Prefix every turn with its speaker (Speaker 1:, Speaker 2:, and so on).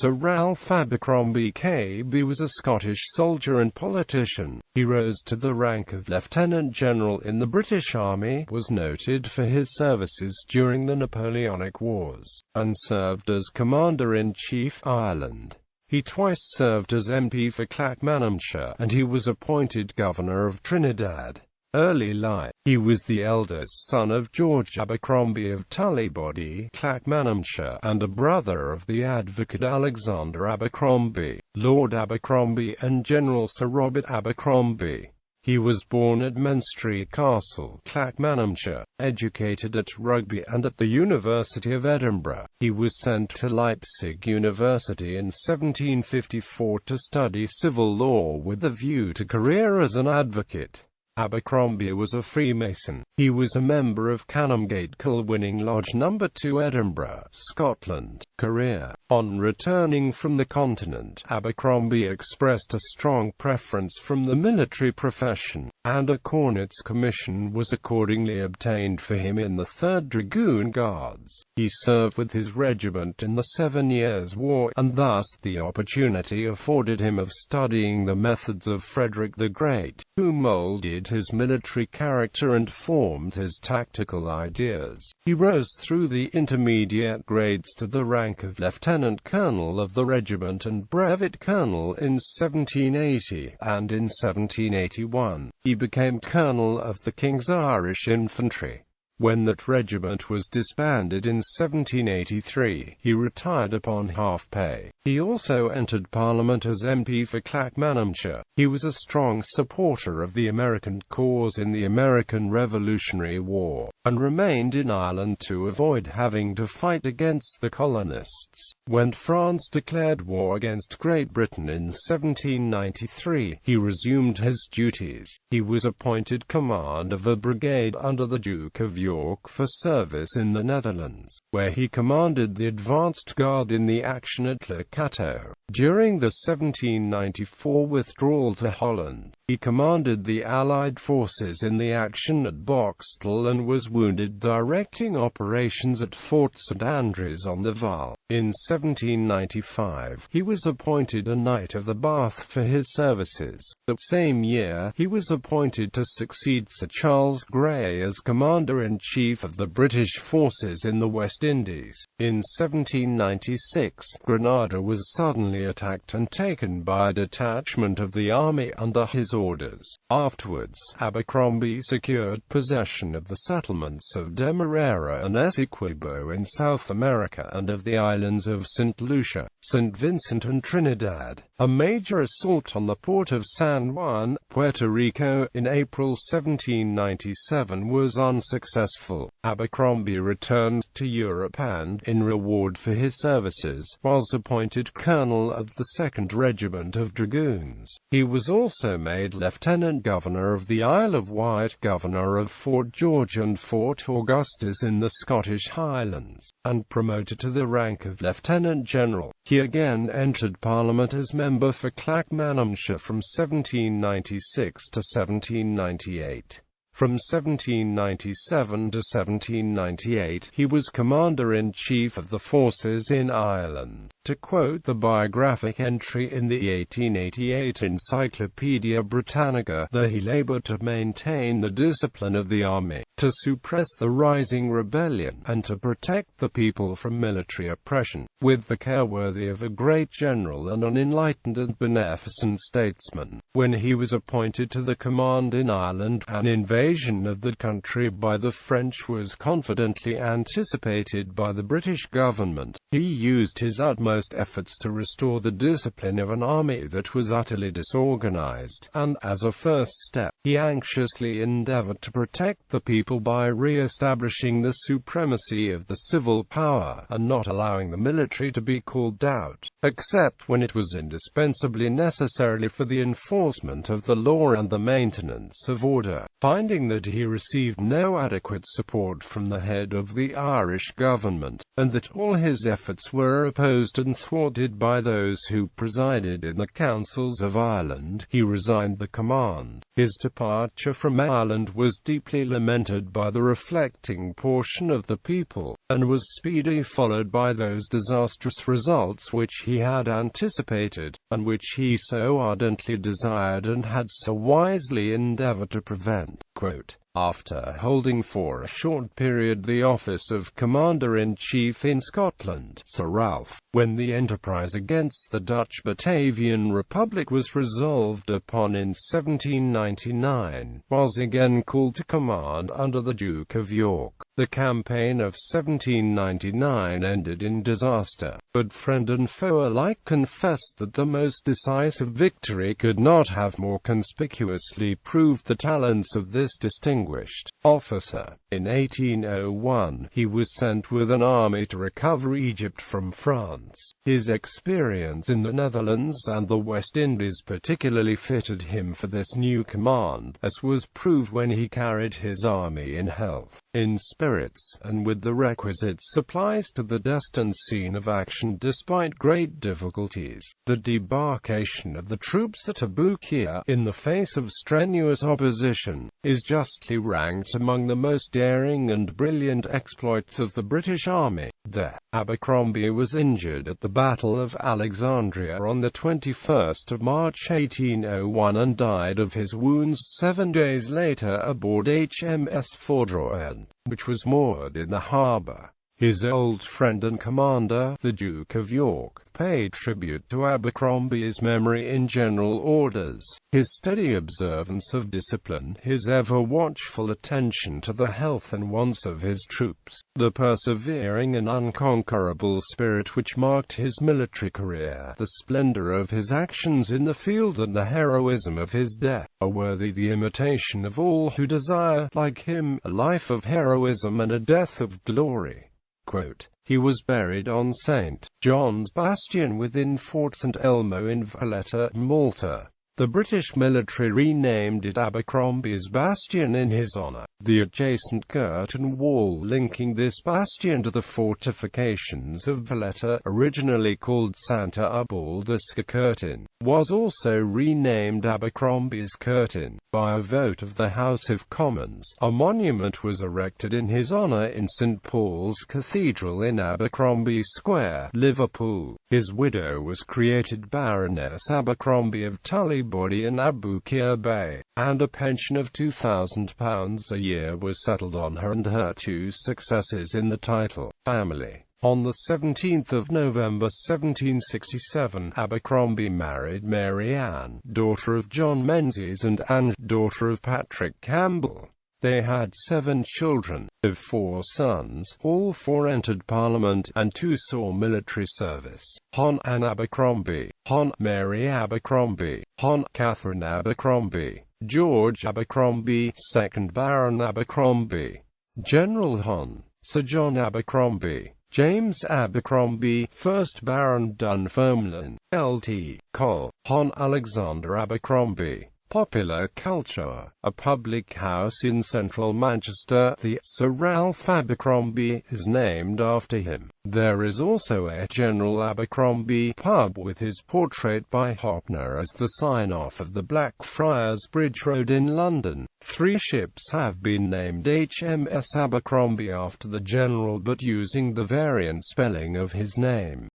Speaker 1: Sir Ralph Abercromby KB was a Scottish soldier and politician. He rose to the rank of Lieutenant General in the British Army, was noted for his services during the Napoleonic Wars, and served as Commander-in-Chief, Ireland. He twice served as MP for Clackmannanshire, and he was appointed Governor of Trinidad. Early life. He was the eldest son of George Abercromby of Tullibody, Clackmannanshire, and a brother of the advocate Alexander Abercromby, Lord Abercromby and General Sir Robert Abercromby. He was born at Menstrie Castle, Clackmannanshire, educated at Rugby and at the University of Edinburgh. He was sent to Leipzig University in 1754 to study civil law with a view to career as an advocate. Abercromby was a Freemason. He was a member of Canongate Kilwinning Lodge No. 2, Edinburgh, Scotland. Career. On returning from the continent, Abercromby expressed a strong preference from the military profession, and a cornet's commission was accordingly obtained for him in the 3rd Dragoon Guards. He served with his regiment in the 7 Years' War, and thus the opportunity afforded him of studying the methods of Frederick the Great, who molded his military character and formed his tactical ideas. He rose through the intermediate grades to the rank of Lieutenant Colonel of the regiment and Brevet Colonel in 1780, and in 1781, he became Colonel of the King's Irish Infantry. When that regiment was disbanded in 1783, he retired upon half-pay. He also entered Parliament as MP for Clackmannanshire. He was a strong supporter of the American cause in the American Revolutionary War, and remained in Ireland to avoid having to fight against the colonists. When France declared war against Great Britain in 1793, he resumed his duties. He was appointed command of a brigade under the Duke of York for service in the Netherlands, where he commanded the advanced guard in the action at Le Cateau. During the 1794 withdrawal to Holland, he commanded the Allied forces in the action at Boxtel and was wounded directing operations at Fort St Andrews on the Vaal. In 1795, he was appointed a Knight of the Bath for his services. The same year, he was appointed to succeed Sir Charles Grey as Commander-in-Chief of the British forces in the West Indies. In 1796, Grenada was suddenly attacked and taken by a detachment of the army under his orders. Afterwards, Abercromby secured possession of the settlements of Demerara and Essequibo in South America and of the islands of St. Lucia, St. Vincent and Trinidad. A major assault on the port of San Juan, Puerto Rico, in April 1797 was unsuccessful. Abercromby returned to Europe and, in reward for his services, was appointed Colonel of the 2nd Regiment of Dragoons. He was also made Lieutenant Governor of the Isle of Wight, Governor of Fort George and Fort Augustus in the Scottish Highlands, and promoted to the rank of Lieutenant General. He again entered Parliament as member for Clackmannanshire from 1796 to 1798. From 1797 to 1798, he was Commander-in-Chief of the forces in Ireland. To quote the biographic entry in the 1888 Encyclopaedia Britannica, he laboured to maintain the discipline of the army, to suppress the rising rebellion, and to protect the people from military oppression, with the care worthy of a great general and an enlightened and beneficent statesman. When he was appointed to the command in Ireland, an invasion of the country by the French was confidently anticipated by the British government. He used his utmost efforts to restore the discipline of an army that was utterly disorganized, and, as a first step, he anxiously endeavored to protect the people by re-establishing the supremacy of the civil power, and not allowing the military to be called out, except when it was indispensably necessary for the enforcement of the law and the maintenance of order. Finding stating that he received no adequate support from the head of the Irish government, and that all his efforts were opposed and thwarted by those who presided in the councils of Ireland. He resigned the command. His departure from Ireland was deeply lamented by the reflecting portion of the people, and was speedily followed by those disastrous results which he had anticipated, and which he so ardently desired and had so wisely endeavoured to prevent. Quote, after holding for a short period the office of Commander-in-Chief in Scotland, Sir Ralph, when the enterprise against the Dutch Batavian Republic was resolved upon in 1799, was again called to command under the Duke of York. The campaign of 1799 ended in disaster, but friend and foe alike confessed that the most decisive victory could not have more conspicuously proved the talents of this distinguished officer. In 1801, he was sent with an army to recover Egypt from France. His experience in the Netherlands and the West Indies particularly fitted him for this new command, as was proved when he carried his army in health, in spirits, and with the requisite supplies to the destined scene of action despite great difficulties. The debarkation of the troops at Aboukir, in the face of strenuous opposition, is justly ranked among the most daring and brilliant exploits of the British Army. Abercrombie was injured at the Battle of Alexandria on the 21st of March 1801 and died of his wounds 7 days later aboard HMS Foudroyant, which was moored in the harbour. His old friend and commander, the Duke of York, paid tribute to Abercrombie's memory in general orders. His steady observance of discipline, his ever-watchful attention to the health and wants of his troops, the persevering and unconquerable spirit which marked his military career, the splendour of his actions in the field and the heroism of his death, are worthy the imitation of all who desire, like him, a life of heroism and a death of glory. Quote, he was buried on St. John's Bastion within Fort St. Elmo in Valletta, Malta. The British military renamed it Abercrombie's Bastion in his honour. The adjacent curtain wall linking this bastion to the fortifications of Valletta, originally called Santa Ubaldisca Curtin, was also renamed Abercrombie's Curtin. By a vote of the House of Commons, a monument was erected in his honour in St Paul's Cathedral in Abercrombie Square, Liverpool. His widow was created Baroness Abercrombie of Tullibody in Aboukir Bay, and a pension of £2,000 a year was settled on her and her two successors in the title family. On the 17th of November 1767, Abercrombie married Mary Ann, daughter of John Menzies, and Anne, daughter of Patrick Campbell. They had 7 children. Of 4 sons, all 4 entered Parliament, and 2 saw military service. Hon. Anne Abercrombie, Hon. Mary Abercrombie, Hon. Catherine Abercrombie, George Abercrombie, 2nd Baron Abercrombie, General Hon. Sir John Abercrombie, James Abercrombie, 1st Baron Dunfermline, Lt. Col. Hon. Alexander Abercrombie. Popular Culture, a public house in central Manchester, the Sir Ralph Abercrombie, is named after him. There is also a General Abercrombie pub with his portrait by Hoppner as the sign-off of the Blackfriars Bridge Road in London. 3 ships have been named HMS Abercrombie after the General but using the variant spelling of his name.